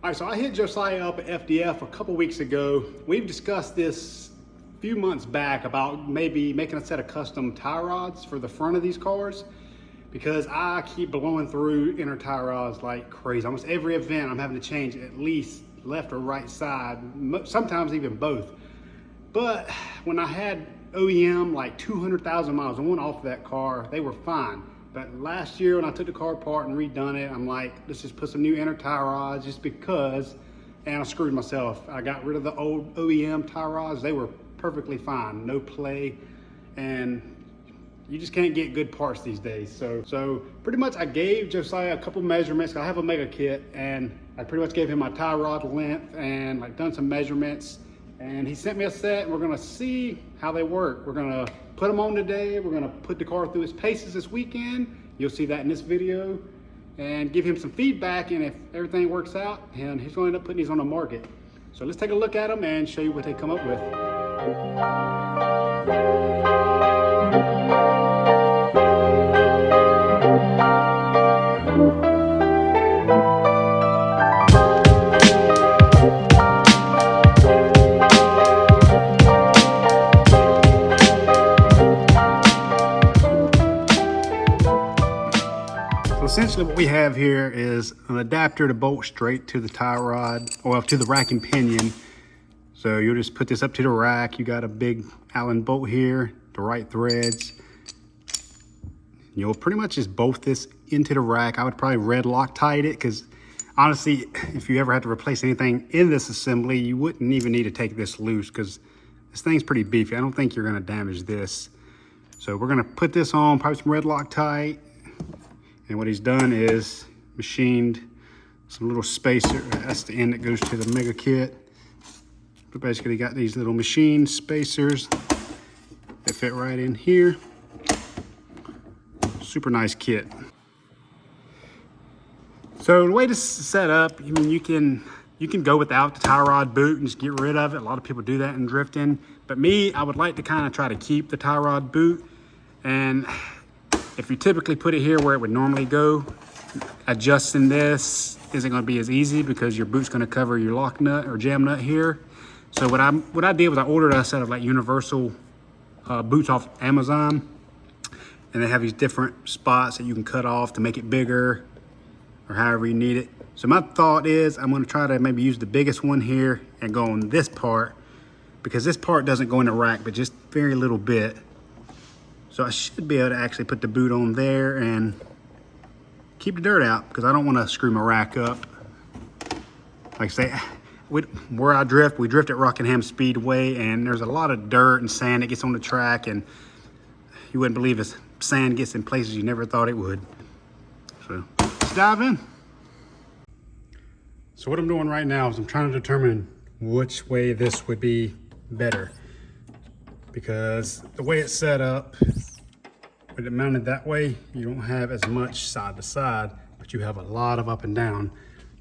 All right, so I hit Josiah up at FDF a couple weeks ago. We've discussed this a few months back about maybe making a set of custom tie rods for the front of these cars, because I keep blowing through inner tie rods like crazy. Almost every event I'm having to change at least left or right side, sometimes even both. But when I had OEM like 200,000 miles on off of that car, they were fine. But last year when I took the car apart and redone it, I'm like, let's just put some new inner tie rods just because, and I screwed myself. I got rid of the old OEM tie rods. They were perfectly fine, no play, and you just can't get good parts these days. So pretty much I gave Josiah a couple measurements. I have a mega kit, and I pretty much gave him my tie rod length and like done some measurements. And he sent me a set, and we're gonna see how they work. We're gonna put them on today. We're gonna put the car through its paces this weekend. You'll see that in this video, and give him some feedback. And if everything works out, and he's gonna end up putting these on the market. So let's take a look at them and show you what they come up with. Essentially what we have here is an adapter to bolt straight to the tie rod, or to the rack and pinion. So you'll just put this up to the rack. You got a big Allen bolt here, the right threads. You'll pretty much just bolt this into the rack. I would probably red Loctite it, because honestly, if you ever had to replace anything in this assembly, you wouldn't even need to take this loose, because this thing's pretty beefy. I don't think you're gonna damage this. So we're gonna put this on, probably some red Loctite. And what he's done is machined some little spacer. That's the end that goes to the mega kit. But basically got these little machined spacers that fit right in here. Super nice kit. So the way this is set up, I mean, you can go without the tie rod boot and just get rid of it. A lot of people do that in drifting. But me, I would like to kind of try to keep the tie rod boot. And if you typically put it here where it would normally go, adjusting this isn't going to be as easy, because your boot's going to cover your lock nut or jam nut here. So what I did was I ordered a set of like universal boots off Amazon, and they have these different spots that you can cut off to make it bigger or however you need it. So my thought is I'm going to try to maybe use the biggest one here and go on this part, because this part doesn't go in the rack, but just very little bit. So I should be able to actually put the boot on there and keep the dirt out, because I don't want to screw my rack up. Like I say, where I drift, we drift at Rockingham Speedway, and there's a lot of dirt and sand that gets on the track, and you wouldn't believe this sand gets in places you never thought it would. So let's dive in. So what I'm doing right now is I'm trying to determine which way this would be better, because the way it's set up, with it mounted that way, you don't have as much side to side, but you have a lot of up and down.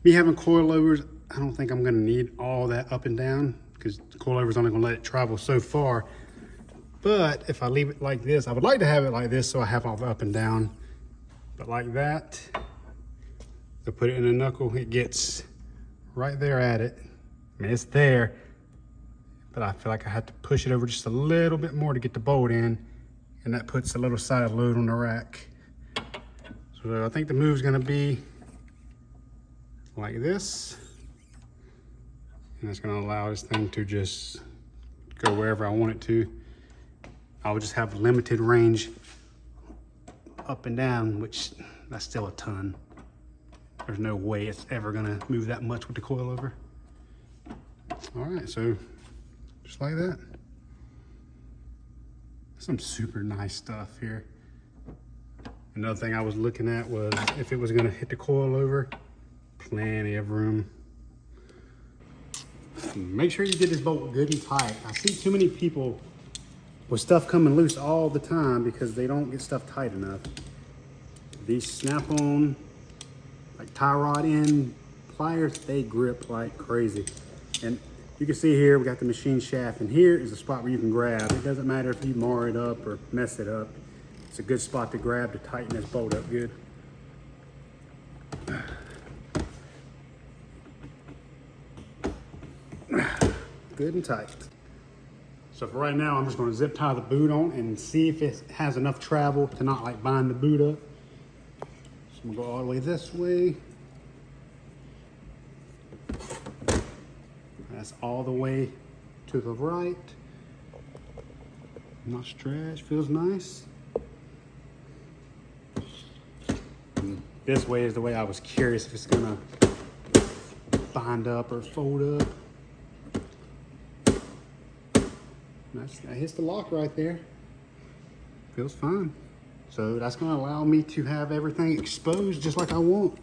Me having coilovers, I don't think I'm gonna need all that up and down, because the coilover's only gonna let it travel so far. But if I leave it like this, I would like to have it like this so I have all the up and down. But like that, to put it in a knuckle, it gets right there at it. I mean, it's there, but I feel like I have to push it over just a little bit more to get the bolt in, and that puts a little side load on the rack. So I think the move's gonna be like this, and it's gonna allow this thing to just go wherever I want it to. I will just have limited range up and down, which that's still a ton. There's no way it's ever gonna move that much with the coilover. All right, so just like that. Some super nice stuff here. Another thing I was looking at was if it was gonna hit the coilover, plenty of room. Make sure you get this bolt good and tight. I see too many people with stuff coming loose all the time because they don't get stuff tight enough. These snap-on, like tie rod end pliers, they grip like crazy. And you can see here, we got the machine shaft, and here is a spot where you can grab. It doesn't matter if you mar it up or mess it up. It's a good spot to grab to tighten this bolt up good. good and tight. So for right now, I'm just gonna zip tie the boot on and see if it has enough travel to not like bind the boot up. So I'm gonna go all the way this way. That's all the way to the right. Not stretched, feels nice. And this way is the way I was curious if it's gonna bind up or fold up. That hits the lock right there. Feels fine. So that's gonna allow me to have everything exposed just like I want.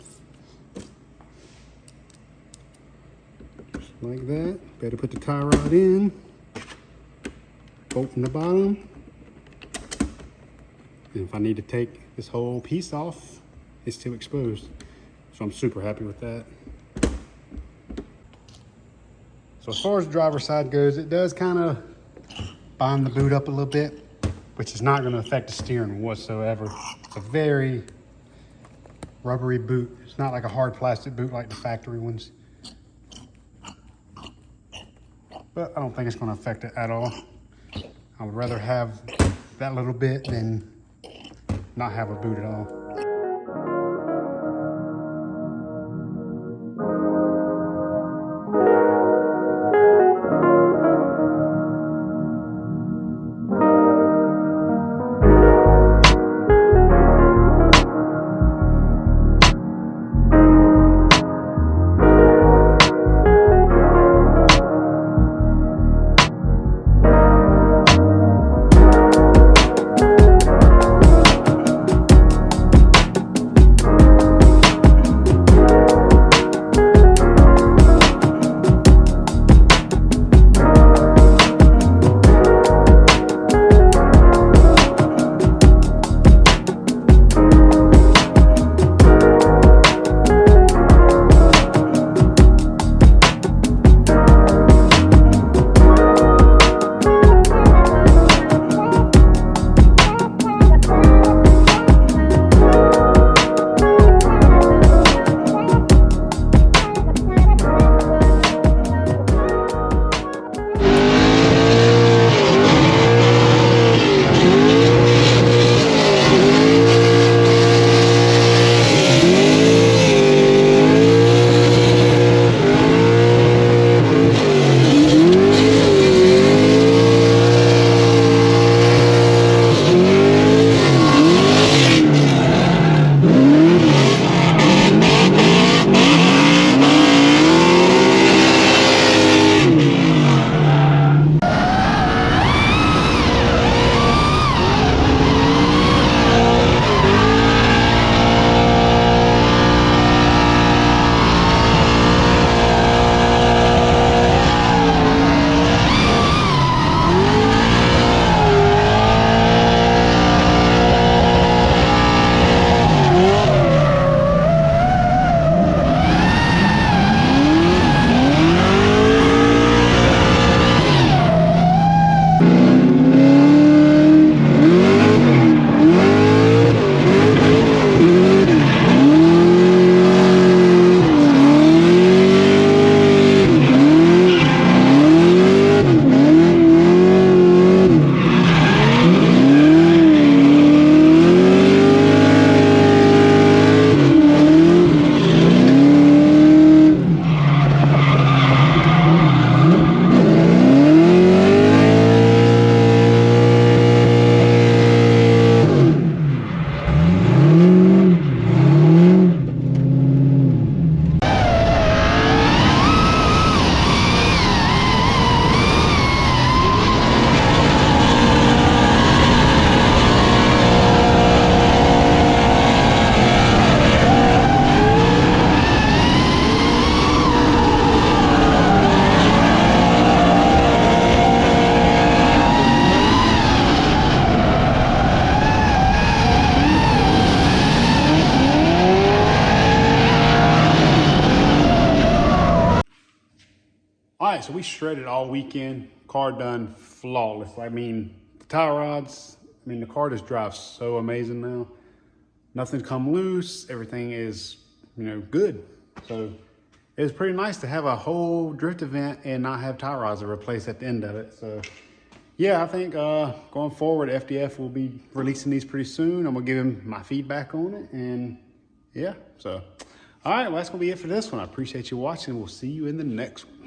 Just like that. Better put the tie rod in. Bolt from the bottom. And if I need to take this whole piece off, it's still exposed. So I'm super happy with that. So as far as the driver's side goes, it does kind of bind the boot up a little bit, which is not going to affect the steering whatsoever. It's a very rubbery boot. It's not like a hard plastic boot like the factory ones. But I don't think it's going to affect it at all. I would rather have that little bit than not have a boot at all. All right, so we shredded all weekend. Car done flawless. I mean, the tie rods, the car just drives so amazing now. Nothing's come loose. Everything is, good. So it was pretty nice to have a whole drift event and not have tie rods to replace at the end of it. So yeah, I think going forward, FDF will be releasing these pretty soon. I'm gonna give him my feedback on it, and yeah, so. All right, well, that's gonna be it for this one. I appreciate you watching. We'll see you in the next one.